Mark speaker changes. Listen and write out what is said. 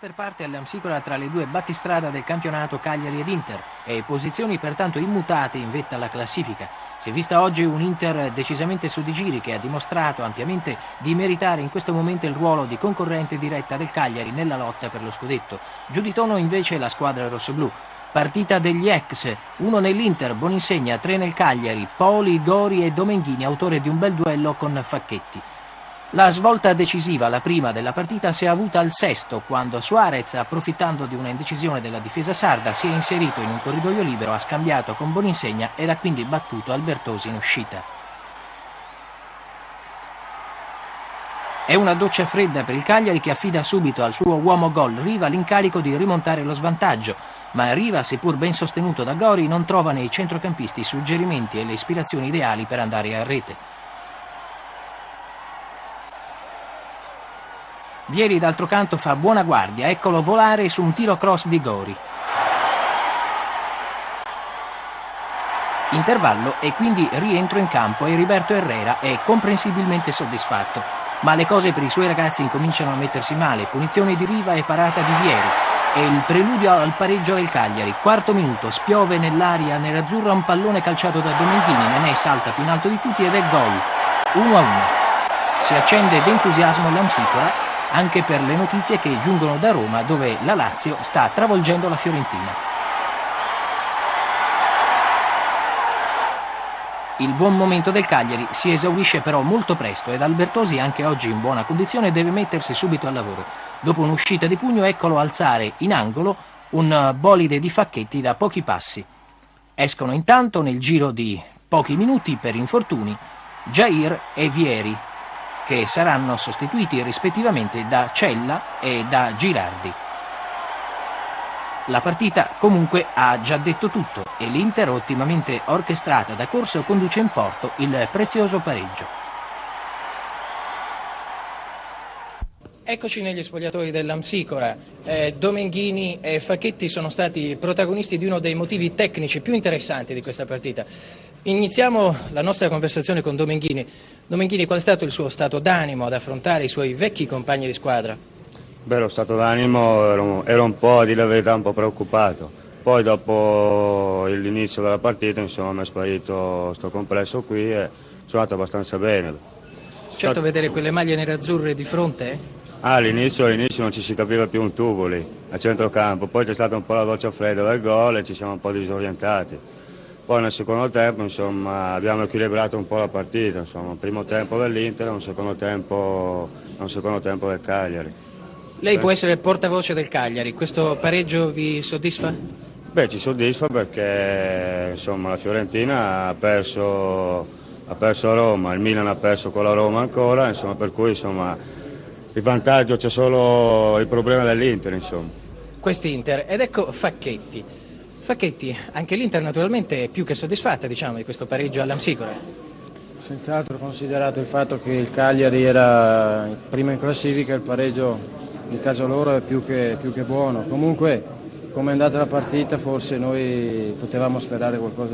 Speaker 1: Per parte all'Amsicora tra le due battistrada del campionato Cagliari ed Inter e posizioni pertanto immutate in vetta alla classifica. Si è vista oggi un Inter decisamente su di giri che ha dimostrato ampiamente di meritare in questo momento il ruolo di concorrente diretta del Cagliari nella lotta per lo scudetto. Giù di tono invece la squadra rossoblù. Partita degli ex, 1 nell'Inter, Boninsegna, 3 nel Cagliari, Poli, Gori e Domenghini, autore di un bel duello con Facchetti. La svolta decisiva, la prima della partita, si è avuta al sesto, quando Suarez, approfittando di una indecisione della difesa sarda, si è inserito in un corridoio libero, ha scambiato con Boninsegna ed ha quindi battuto Albertosi in uscita. È una doccia fredda per il Cagliari che affida subito al suo uomo gol Riva l'incarico di rimontare lo svantaggio, ma Riva, seppur ben sostenuto da Gori, non trova nei centrocampisti i suggerimenti e le ispirazioni ideali per andare a rete. Vieri d'altro canto fa buona guardia, eccolo volare su un tiro cross di Gori. Intervallo e quindi rientro in campo e Heriberto Herrera è comprensibilmente soddisfatto, ma le cose per i suoi ragazzi incominciano a mettersi male. Punizione di Riva e parata di Vieri e il preludio al pareggio del Cagliari. Quarto minuto, spiove nell'aria nerazzurra un pallone calciato da Domenghini, Nenè salta più in alto di tutti ed è gol. 1-1. Si accende d'entusiasmo l'Amsicora anche per le notizie che giungono da Roma, dove la Lazio sta travolgendo la Fiorentina. Il buon momento del Cagliari si esaurisce però molto presto ed Albertosi, anche oggi in buona condizione, deve mettersi subito al lavoro. Dopo un'uscita di pugno, eccolo alzare in angolo un bolide di Facchetti da pochi passi. Escono intanto nel giro di pochi minuti per infortuni Jair e Vieri, che saranno sostituiti rispettivamente da Cella e da Girardi. La partita comunque ha già detto tutto e l'Inter, ottimamente orchestrata da Corso, conduce in porto il prezioso pareggio. Eccoci negli spogliatoi dell'Amsicora. Domenghini e Facchetti sono stati protagonisti di uno dei motivi tecnici più interessanti di questa partita. Iniziamo la nostra conversazione con Domenghini. Domenghini, qual è stato il suo stato d'animo ad affrontare i suoi vecchi compagni di squadra?
Speaker 2: Beh, lo stato d'animo ero un po', a dire la verità, un po' preoccupato. Poi dopo l'inizio della partita, insomma, mi è sparito sto complesso qui e sono andato abbastanza bene.
Speaker 1: Certo, vedere quelle maglie nerazzurre di fronte?
Speaker 2: All'inizio non ci si capiva più un tubo lì, a centrocampo. Poi c'è stata un po' la doccia fredda del gol e ci siamo un po' disorientati. Poi nel secondo tempo, insomma, abbiamo equilibrato un po' la partita, insomma, un primo tempo dell'Inter e un secondo tempo del Cagliari.
Speaker 1: Lei può essere il portavoce del Cagliari, questo pareggio vi soddisfa?
Speaker 2: Beh, ci soddisfa perché insomma, la Fiorentina ha perso a Roma, il Milan ha perso con la Roma ancora, insomma, per cui insomma, il vantaggio c'è solo il problema dell'Inter.
Speaker 1: Quest'Inter, ed ecco Facchetti. Facchetti, anche l'Inter naturalmente è più che soddisfatta, diciamo, di questo pareggio all'Amsicora.
Speaker 3: Senz'altro, considerato il fatto che il Cagliari era primo in classifica, il pareggio in caso loro è più che buono. Comunque, come è andata la partita, forse noi potevamo sperare qualcosa